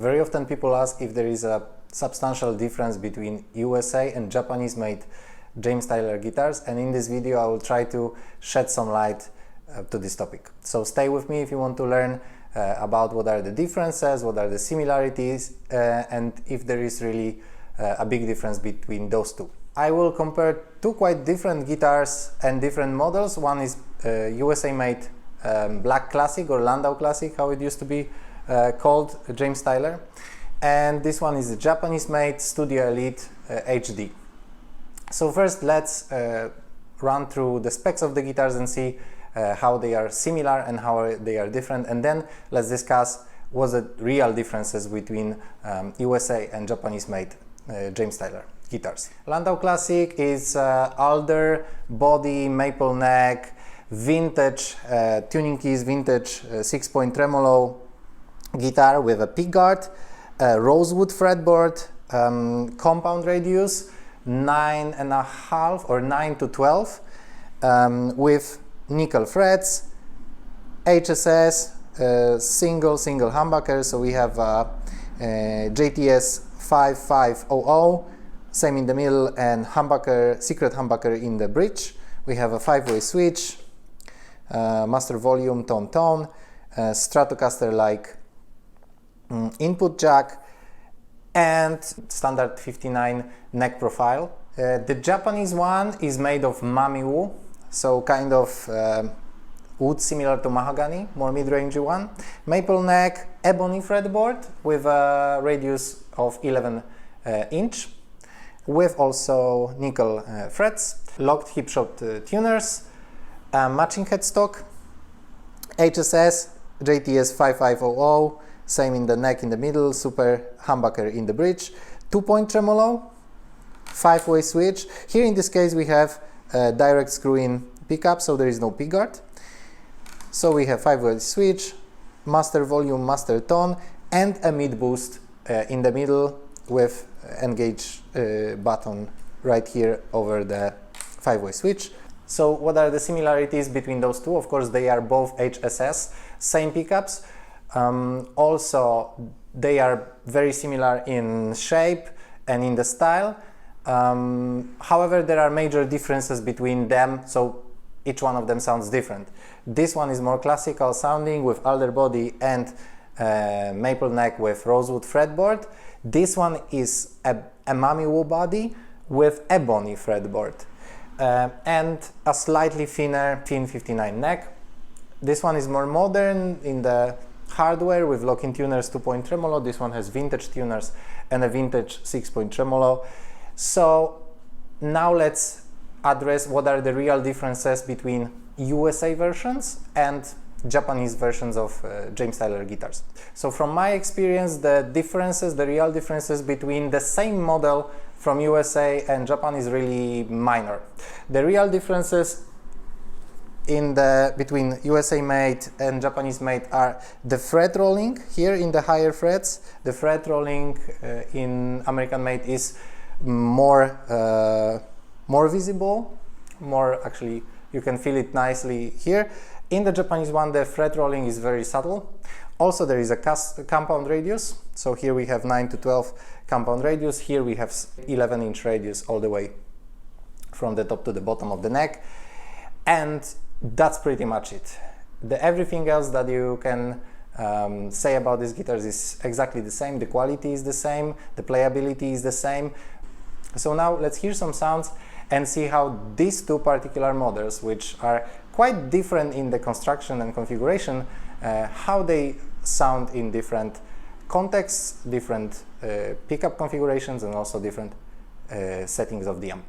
Very often people ask if there is a substantial difference between USA and Japanese-made James Tyler guitars, and in this video I will try to shed some light to this topic. So stay with me if you want to learn about what are the differences, what are the similarities, and if there is really a big difference between those two. I will compare two quite different guitars and different models. One is USA-made Black Classic, or Landau Classic, how it used to be called, James Tyler, and this one is a Japanese-made Studio Elite HD. So first let's run through the specs of the guitars and see how they are similar and how they are different, and then let's discuss what the real differences between USA and Japanese-made James Tyler guitars. Landau Classic is alder body, maple neck, vintage tuning keys, vintage 6-point tremolo guitar with a pickguard, rosewood fretboard, compound radius 9.5 or 9 to 12, with nickel frets, HSS, single humbucker. So we have JTS 5500, same in the middle, and humbucker, secret humbucker in the bridge. We have a 5-way switch, master volume, tone, Stratocaster like input jack, and standard 59 neck profile. The Japanese one is made of mami wood, so kind of wood similar to mahogany, more mid-range one. Maple neck, ebony fretboard with a radius of 11 inch, with also nickel frets, locked hip shot tuners, matching headstock, HSS, JTS 5500, same in the neck in the middle, super humbucker in the bridge, 2-point tremolo, 5-way switch. Here in this case we have a direct screw-in pickup, so there is no pickguard. So we have 5-way switch, master volume, master tone, and a mid boost in the middle with engage button right here over the 5-way switch. So what are the similarities between those two? Of course, they are both HSS, same pickups. Also, they are very similar in shape and in the style. However, there are major differences between them, so each one of them sounds different. This one is more classical sounding with alder body and maple neck with rosewood fretboard. This one is a mami wood body with ebony fretboard and a slightly thinner 59 neck. This one is more modern in the hardware with lock-in tuners, 2-point tremolo. This one has vintage tuners and a vintage 6-point tremolo. So now let's address what are the real differences between USA versions and Japanese versions of James Tyler guitars. So from my experience, the real differences between the same model from USA and Japan is really minor. The real differences between USA made and Japanese made are the fret rolling. Here in the higher frets, the fret rolling in American made is more visible, actually you can feel it nicely here. In the Japanese one, the fret rolling is very subtle. Also, there is a compound radius. So here we have 9 to 12 compound radius. Here we have 11-inch radius all the way from the top to the bottom of the neck. And that's pretty much it. Everything else that you can say about these guitars is exactly the same. The quality is the same. The playability is the same. So now let's hear some sounds and see how these two particular models, which are quite different in the construction and configuration, how they sound in different contexts, different pickup configurations, and also different settings of the amp.